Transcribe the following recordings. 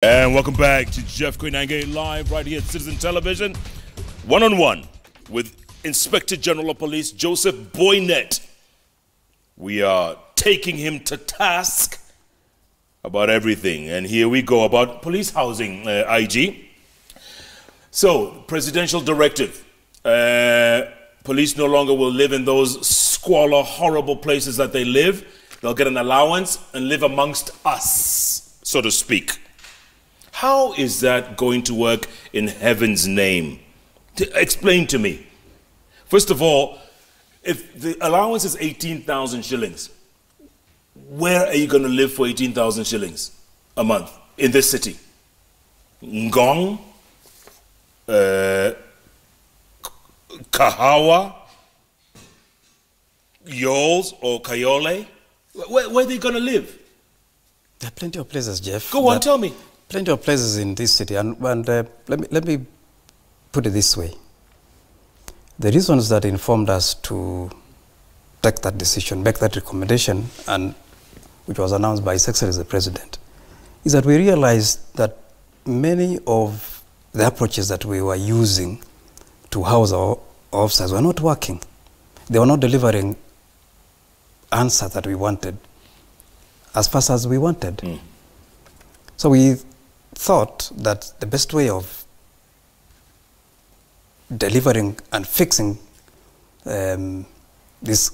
And welcome back to Jeff Koinange live right here at Citizen Television. One-on-one with Inspector General of Police Joseph Boinett. We are taking him to task about everything. And here we go about police housing, IG. So, presidential directive. Police no longer will live in those squalor, horrible places that they live. They'll get an allowance and live amongst us, so to speak. How is that going to work in heaven's name? Explain to me. First of all, if the allowance is 18,000 shillings, where are you going to live for 18,000 shillings a month in this city? Ngong? Kahawa? Yols or Kayole? Where are they going to live? There are plenty of places, Jeff. Go on, tell me. Plenty of places in this city, and let me put it this way. The reasons that informed us to take that decision, make that recommendation, and which was announced by His Excellency the President, is that we realized that many of the approaches that we were using to house our officers were not working. They were not delivering answers that we wanted as fast as we wanted. So we thought that the best way of delivering and fixing this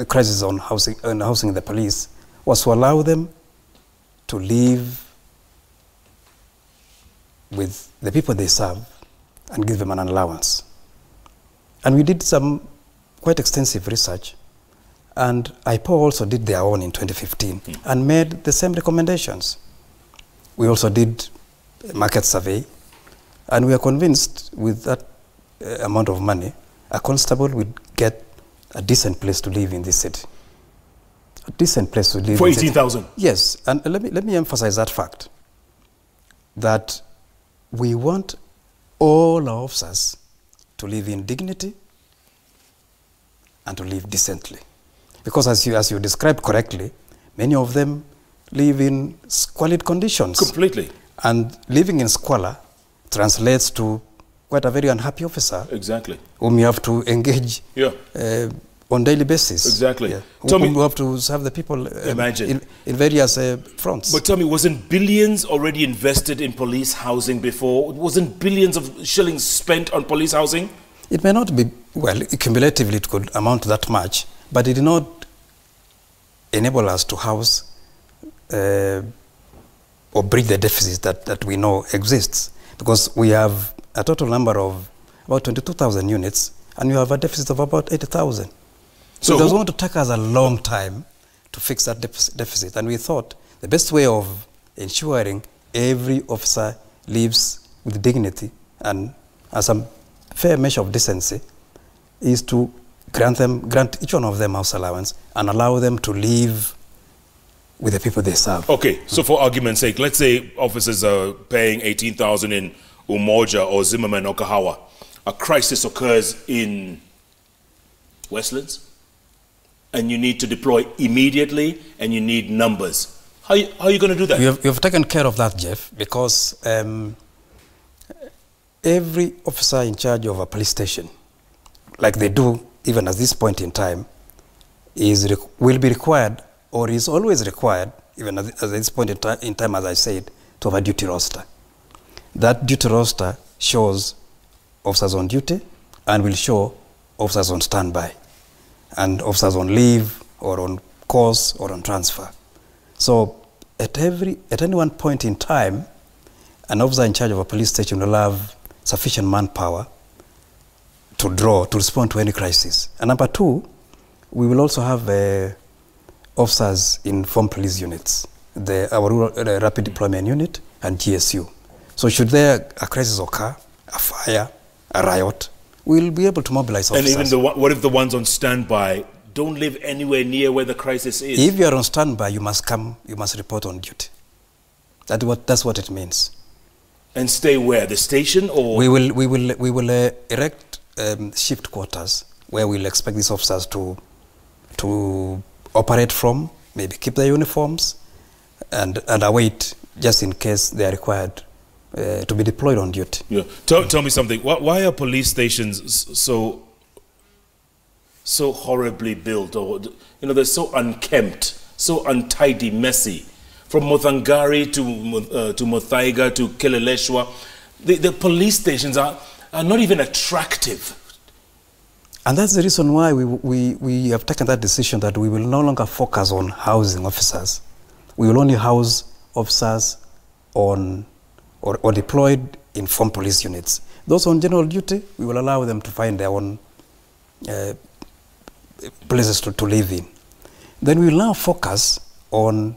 crisis on housing the police was to allow them to live with the people they serve and give them an allowance. And we did some quite extensive research, and IPO also did their own in 2015 and made the same recommendations. We also did a market survey, and we are convinced with that amount of money, a constable would get a decent place to live in this city. A decent place to live. For 18,000? Yes, and let me emphasize that fact, that we want all our officers to live in dignity and to live decently. Because as you described correctly, many of them live in squalid conditions. Completely. And living in squalor translates to quite a very unhappy officer. Exactly. Whom you have to engage on daily basis. Exactly. Yeah. Tell me, you have to serve the people imagine. In various fronts. But tell me, wasn't billions already invested in police housing before? Wasn't billions of shillings spent on police housing? It may not be, well, cumulatively it could amount to that much, but it did not enable us to house or bridge the deficit that we know exists, because we have a total number of about 22,000 units and we have a deficit of about 80,000. So it was going to take us a long time to fix that deficit, and we thought the best way of ensuring every officer lives with dignity and some fair measure of decency is to grant each one of them house allowance and allow them to live with the people they serve. Okay, so for argument's sake, let's say officers are paying 18,000 in Umoja or Zimmerman or Kahawa. A crisis occurs in Westlands, and you need to deploy immediately, and you need numbers. How are you going to do that? You've taken care of that, Jeff, because every officer in charge of a police station, like they do even at this point in time, will be required, or is always required, even at this point in time, as I said, to have a duty roster. That duty roster shows officers on duty and will show officers on standby and officers on leave or on course or on transfer. So at any one point in time, an officer in charge of a police station will have sufficient manpower to respond to any crisis. And number two, we will also have officers in formed police units, our rural rapid deployment unit and GSU. So should there a crisis occur, a fire, a riot, we'll be able to mobilize officers. And even what if the ones on standby don't live anywhere near where the crisis is? If you are on standby, you must report on duty. That's what it means. And stay where? The station, or we will erect shift quarters where we'll expect these officers to operate from, maybe keep their uniforms, and await just in case they are required to be deployed on duty. Yeah. Tell me something. Why are police stations so horribly built? Or, you know, they're so unkempt, so untidy, messy. From Mothangari to Muthaiga to Kileleshwa, the police stations are not even attractive. And that's the reason why we have taken that decision that we will no longer focus on housing officers. We will only house officers on or deployed in formed police units. Those on general duty, we will allow them to find their own places to live in. Then we will now focus on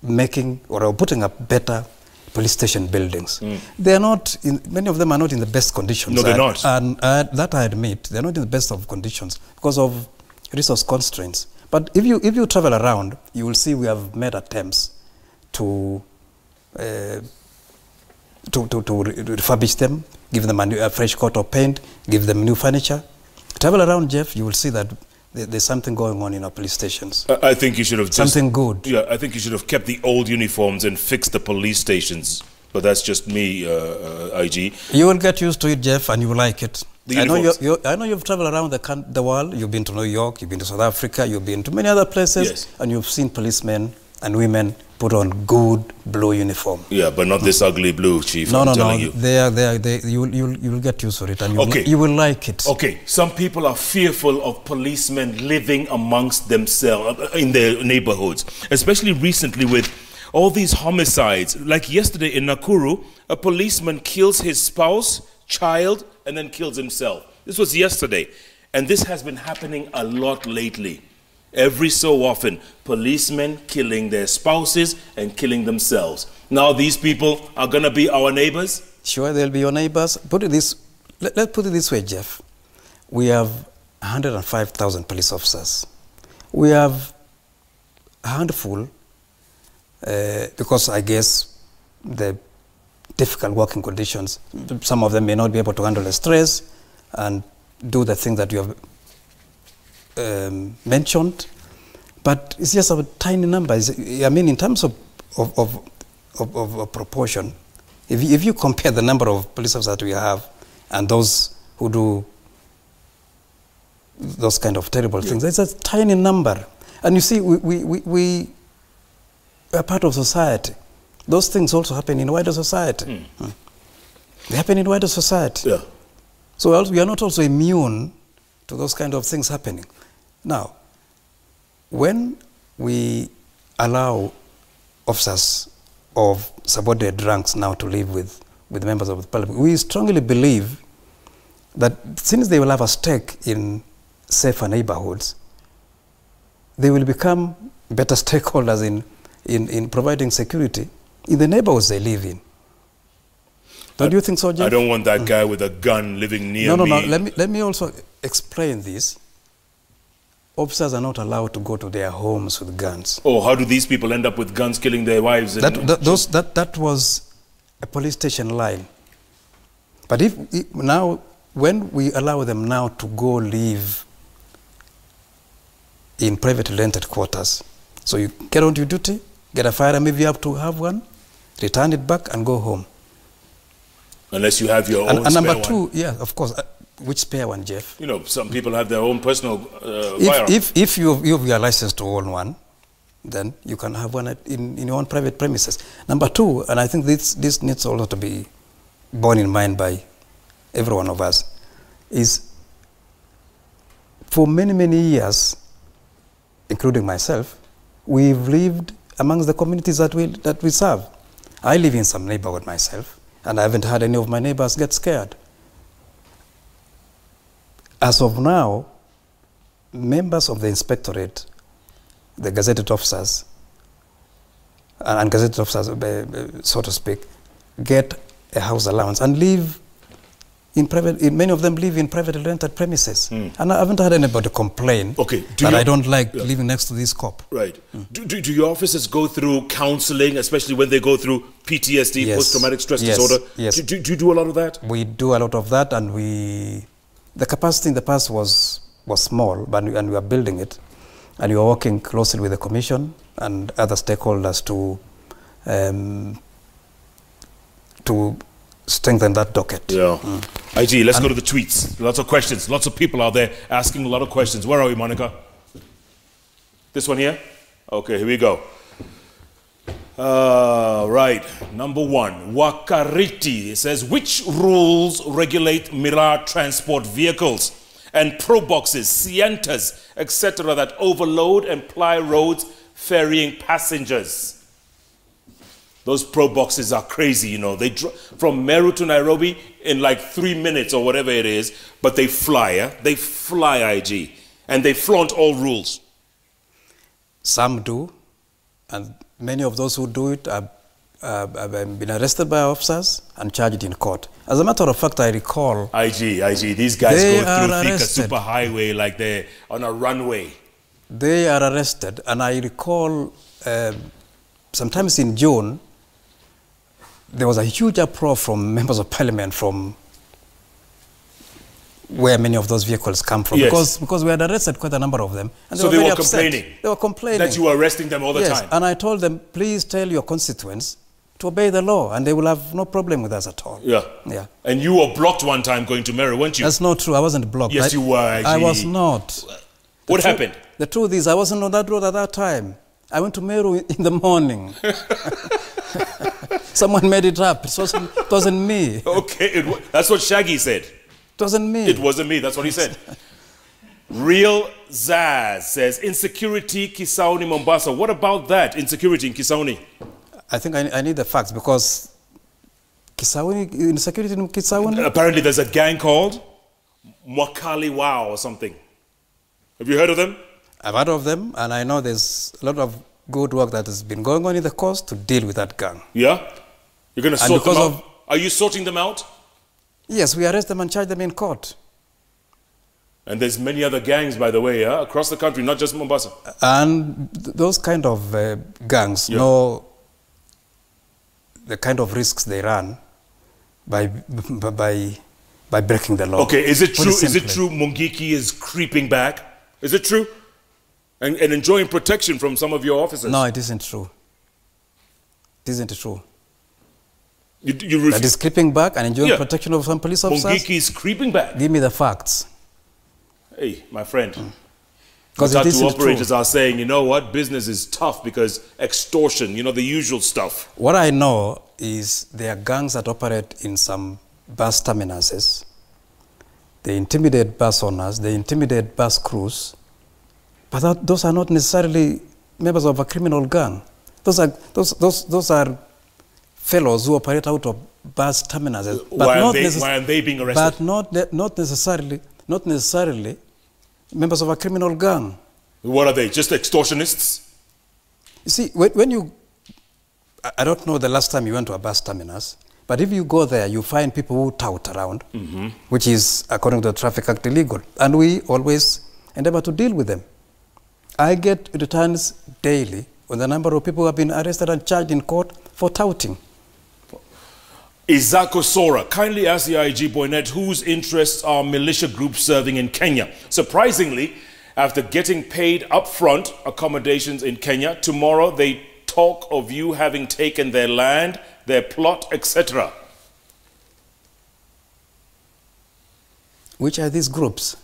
making or putting up better police station buildings. They are not, many of them are not in the best conditions. No, they're not. And that I admit, they're not in the best of conditions because of resource constraints. But if you travel around, you will see we have made attempts to refurbish them, give them a fresh coat of paint, give them new furniture. Travel around, Jeff, you will see that there's something going on in our police stations. I think you should have something good. Yeah, I think you should have kept the old uniforms and fixed the police stations. But that's just me, IG. You will get used to it, Jeff, and you will like it. I know you've traveled around the world. You've been to New York, you've been to South Africa, you've been to many other places, yes, and you've seen policemen and women put on good blue uniform. Yeah, but not this ugly blue, Chief. I'm telling you. You will get used to it, and you will like it. Okay, some people are fearful of policemen living amongst themselves in their neighborhoods, especially recently with all these homicides. Like yesterday in Nakuru, a policeman kills his spouse, child, and then kills himself. This was yesterday, and this has been happening a lot lately. Every so often, policemen killing their spouses and killing themselves. Now these people are going to be our neighbors? Sure, they'll be your neighbors. Let's put it this way, Jeff. We have 105,000 police officers. We have a handful, because I guess the difficult working conditions, some of them may not be able to handle the stress and do the things that you have mentioned, but it's just a tiny number. I mean, in terms of proportion, if you compare the number of police officers that we have and those who do those kind of terrible things, it's a tiny number. And you see, we are part of society. Those things also happen in wider society. They happen in wider society. Yeah. So we are not also immune to those kind of things happening. Now, when we allow officers of subordinate ranks now to live with members of the parliament, we strongly believe that since they will have a stake in safer neighborhoods, they will become better stakeholders in providing security in the neighborhoods they live in. Don't you think so, Jeff? I don't want that guy with a gun living near me. No. Let me also explain this. Officers are not allowed to go to their homes with guns. Oh, how do these people end up with guns killing their wives? That was a police station line. But now, when we allow them now to go live in privately rented quarters, so you get on your duty, get a firearm if you have to have one, return it back and go home. Unless you have your own and spare number two, one. yeah, of course. Which spare one, Jeff? You know, some people have their own personal firearm. If you have your license to own one, then you can have one in your own private premises. Number two, and I think this needs also to be borne in mind by every one of us, is for many, many years, including myself, we've lived amongst the communities that we serve. I live in some neighborhood myself, and I haven't had any of my neighbors get scared. As of now, members of the inspectorate, the gazetted officers, and gazetted officers, so to speak, get a house allowance and live in private. Many of them live in privately rented premises, and I haven't had anybody complain that I don't like living next to this cop. Right. Do your officers go through counseling, especially when they go through PTSD, post-traumatic stress disorder? Yes. Do you do a lot of that? We do a lot of that, and the capacity in the past was small, and we are building it, and we are working closely with the Commission and other stakeholders to to strengthen that docket. Yeah. IG, let's go to the tweets. Lots of questions. Lots of people out there asking a lot of questions. Where are we, Monica? This one here? Okay, here we go. Right. Number one, Wakariti says, which rules regulate Mira transport vehicles and pro boxes, Sientas, etc. that overload and ply roads ferrying passengers? Those pro boxes are crazy, you know. They from Meru to Nairobi in like 3 minutes or whatever it is, but they fly, They fly, IG, and they flaunt all rules. Some do, and many of those who do it have been arrested by officers and charged in court. As a matter of fact, I recall... IG, these guys go through Thika super highway like they're on a runway. They are arrested, and I recall sometimes in June, there was a huge uproar from members of parliament from where many of those vehicles come from. Yes. Because we had arrested quite a number of them. And so they were complaining? They were complaining. That you were arresting them all the time? And I told them, please tell your constituents to obey the law, and they will have no problem with us at all. Yeah. Yeah. And you were blocked one time going to Meru, weren't you? That's not true. I wasn't blocked. Yes, you were. I was not. What happened? The truth is, I wasn't on that road at that time. I went to Meru in the morning. Someone made it up. It wasn't me. Okay, that's what Shaggy said. It wasn't me. It wasn't me, that's what he said. Real Zaz says, insecurity, Kisauni, Mombasa. What about that, insecurity in Kisauni? I think I need the facts, because Kisauni, insecurity in Kisauni? Apparently there's a gang called Mwakali Wow or something. Have you heard of them? I've heard of them, and I know there's a lot of good work that has been going on in the coast to deal with that gang. Yeah? You're going to sort them out? Are you sorting them out? Yes, we arrest them and charge them in court. And there's many other gangs, by the way, across the country, not just Mombasa. And those kind of gangs know the kind of risks they run by breaking the law. Okay, is it true? Is it true Mungiki is creeping back? Is it true? And enjoying protection from some of your officers? No, it isn't true. It isn't true. That is creeping back and enjoying protection of some police officers? Mungiki is creeping back? Give me the facts. Hey, my friend. Because the operators are saying, you know what, business is tough because extortion, you know, the usual stuff. What I know is there are gangs that operate in some bus terminuses. They intimidate bus owners, they intimidate bus crews, but those are not necessarily members of a criminal gang. Those are fellows who operate out of bus terminuses. Why are they being arrested? But not necessarily members of a criminal gang. What are they? Just extortionists? You see, when you... I don't know the last time you went to a bus terminus, but if you go there, you find people who tout around, which is, according to the Traffic Act, illegal. And we always endeavor to deal with them. I get returns daily on the number of people who have been arrested and charged in court for touting. Izako Sora, kindly ask the IG Boinett whose interests are militia groups serving in Kenya. Surprisingly, after getting paid upfront accommodations in Kenya, tomorrow they talk of you having taken their land, their plot, etc. Which are these groups?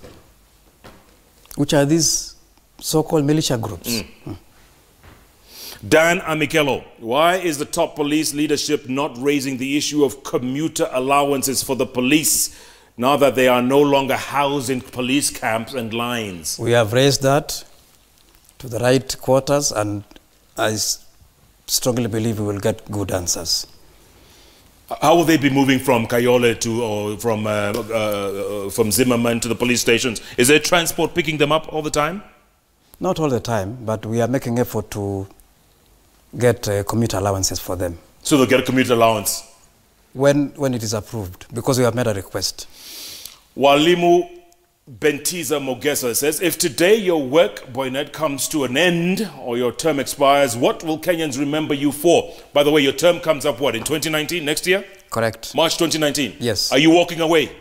Which are these so-called militia groups? Dan Amikelo, why is the top police leadership not raising the issue of commuter allowances for the police now that they are no longer housed in police camps and lines? We have raised that to the right quarters, and I strongly believe we will get good answers. How will they be moving from Kayole to, or from Zimmerman to the police stations? Is there transport picking them up all the time? Not all the time, but we are making effort to get commuter allowances for them. So they'll get a commuter allowance? When it is approved, because we have made a request. Walimu Bentiza Mogesa says, if today your work, Boinett, comes to an end or your term expires, what will Kenyans remember you for? By the way, your term comes up, what, in 2019, next year? Correct. March 2019? Yes. Are you walking away?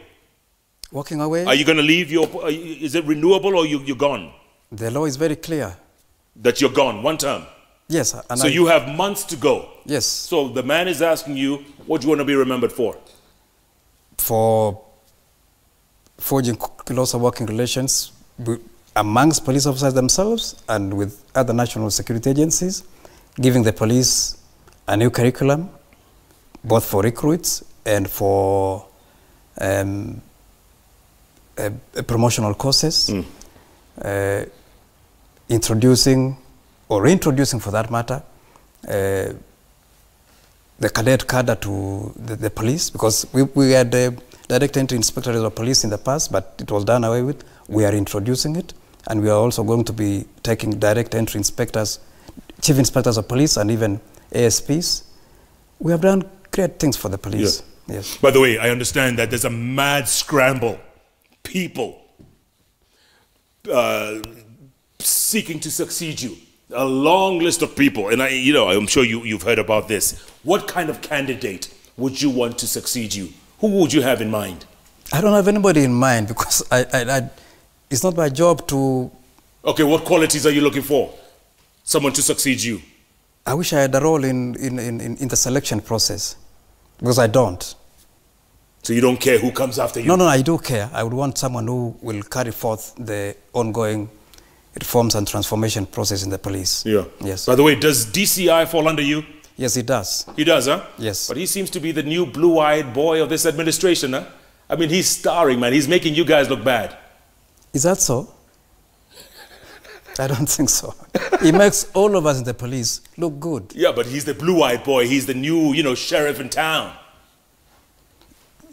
Walking away? Are you going to leave your, is it renewable or you're gone? The law is very clear. That you're gone, one term? Yes. And So you have months to go. Yes. So the man is asking you, what do you want to be remembered for? For forging closer working relations amongst police officers themselves and with other national security agencies, giving the police a new curriculum, both for recruits and for promotional courses, introducing or reintroducing, for that matter, the cadet cadre to the police, because we had direct entry inspectors of police in the past, but it was done away with. We are introducing it, and we are also going to be taking direct entry inspectors, chief inspectors of police, and even ASPs. We have done great things for the police. Yeah. Yes. By the way, I understand that there's a mad scramble. People seeking to succeed you. A long list of people, and I'm sure you've heard about this. What kind of candidate would you want to succeed you? Who would you have in mind? I don't have anybody in mind, because it's not my job to... Okay, what qualities are you looking for? Someone to succeed you? I wish I had a role in the selection process, because I don't. So you don't care who comes after you? No, I do care. I would want someone who will carry forth the ongoing reforms and transformation process in the police. Yeah. Yes. By the way, does DCI fall under you? Yes, it does. He does, huh? Yes. But he seems to be the new blue-eyed boy of this administration, huh? I mean, he's starring, man. He's making you guys look bad. Is that so? I don't think so. He makes all of us in the police look good. Yeah, but he's the blue-eyed boy. He's the new, sheriff in town.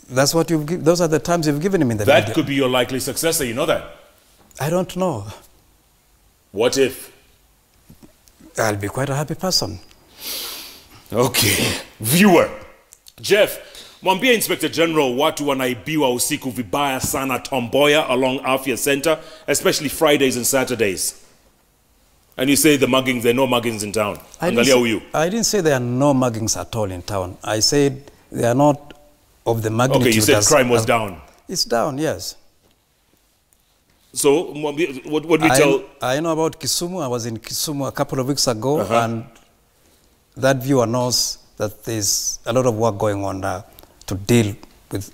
That's what those are the terms you've given him in the media. That could be your likely successor, you know that? I don't know. What if? I'll be quite a happy person. Okay. Viewer. Jeff, mwambie Inspector General watu wanaibiwa usiku vibaya sana Tomboya along Afia Center, especially Fridays and Saturdays. And you say the muggings, there are no muggings in town. I didn't say there are no muggings at all in town. I said they are not of the magnitude. Okay, you said crime was down. It's down, yes. So, what we tell... I know about Kisumu. I was in Kisumu a couple of weeks ago, and that viewer knows that there's a lot of work going on now to deal with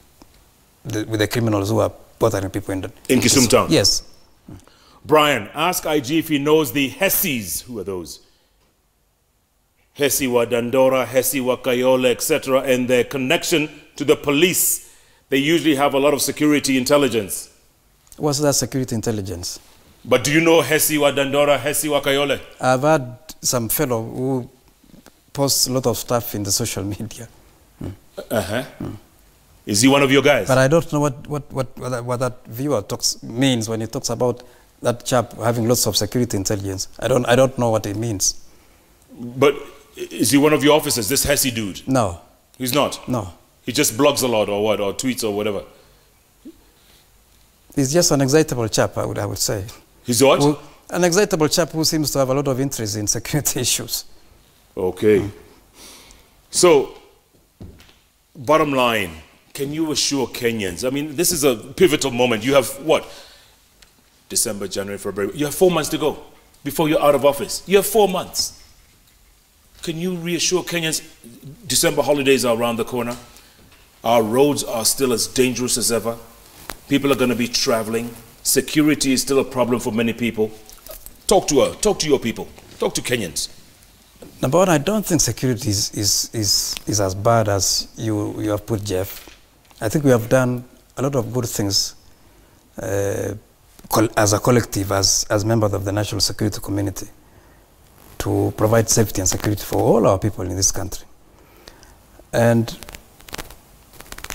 the criminals who are bothering people in Kisumu town? Yes. Brian, ask IG if he knows the Hessies. Who are those? Hesi wa Dandora, Hesi wa Kayole, etc., and their connection to the police. They usually have a lot of security intelligence. What's that security intelligence? But do you know Hesi wa Dandora, Hesi wa Kayole? I've had some fellow who posts a lot of stuff in the social media. Is he one of your guys? But I don't know what that viewer means when he talks about that chap having lots of security intelligence. I don't know what it means. But is he one of your officers, this Hesi dude? No. He's not? No. He just blogs a lot or what, or tweets or whatever? He's just an excitable chap, I would say. He's what? An excitable chap who seems to have a lot of interest in security issues. Okay. So, bottom line, can you assure Kenyans, I mean, this is a pivotal moment. You have what? December, January, February. You have 4 months to go before you're out of office. You have 4 months. Can you reassure Kenyans, December holidays are around the corner. Our roads are still as dangerous as ever. People are going to be traveling. Security is still a problem for many people. Talk to her. Talk to your people. Talk to Kenyans. Number one, I don't think security is as bad as you have put, Jeff. I think we have done a lot of good things as a collective, as members of the national security community, to provide safety and security for all our people in this country. And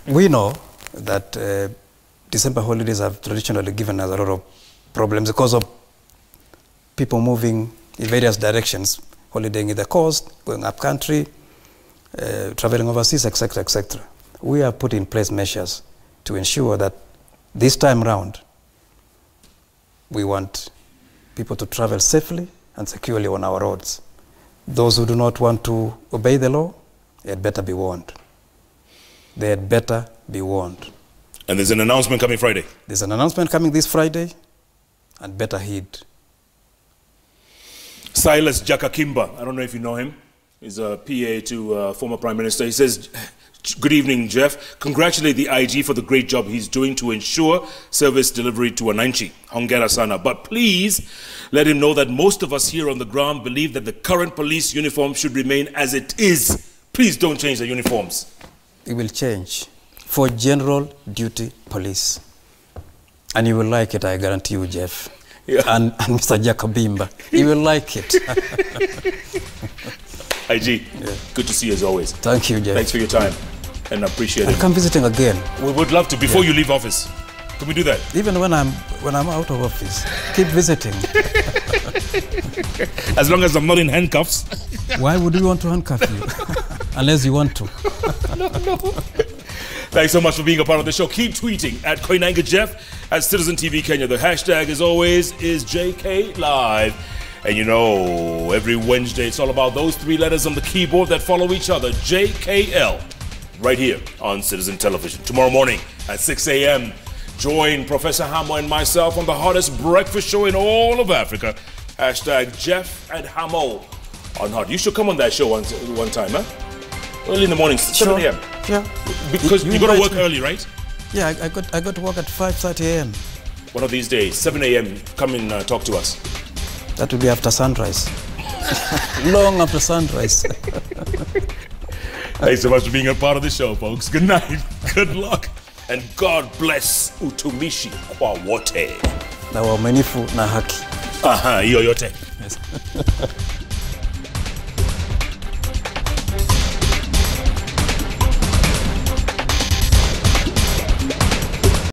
we know that December holidays have traditionally given us a lot of problems because of people moving in various directions, holidaying in the coast, going up country, traveling overseas, etc., etc. We have put in place measures to ensure that this time round, we want people to travel safely and securely on our roads. Those who do not want to obey the law, they had better be warned. They had better be warned. And there's an announcement coming Friday? There's an announcement coming this Friday, and better heed. Silas Jakakimba, I don't know if you know him. He's a PA to former Prime Minister. He says, good evening, Jeff. Congratulate the IG for the great job he's doing to ensure service delivery to Wananchi. Hongera sana. But please let him know that most of us here on the ground believe that the current police uniform should remain as it is. Please don't change the uniforms. It will change for general duty police. And you will like it, I guarantee you, Jeff. Yeah. And Mr. Jakabimba, you will like it. IG, good to see you as always. Thank you, Jeff. Thanks for your time, and I appreciate it. Come visiting again. We would love to, before you leave office. Can we do that? Even when I'm out of office, keep visiting. As long as I'm not in handcuffs. Why would we want to handcuff you? Unless you want to. No. Thanks so much for being a part of the show. Keep tweeting at Koinange Jeff, at Citizen TV Kenya. The hashtag, as always, is JK Live. And you know, every Wednesday, it's all about those 3 letters on the keyboard that follow each other. JKL, right here on Citizen Television. Tomorrow morning at 6 a.m., join Professor Hamo and myself on the hottest breakfast show in all of Africa. Hashtag Jeff and Hamo on Hot. You should come on that show one time, huh? Early in the morning, 7 a.m. Yeah. Because you got to work early, right? Yeah, I got to work at 5:30 a.m. One of these days, 7 a.m., come and talk to us. That will be after sunrise. Long after sunrise. Thanks so much for being a part of the show, folks. Good night, good luck, and God bless utumishi kwa wote. Na uaminifu na haki. Aha, hiyo yote. Yes.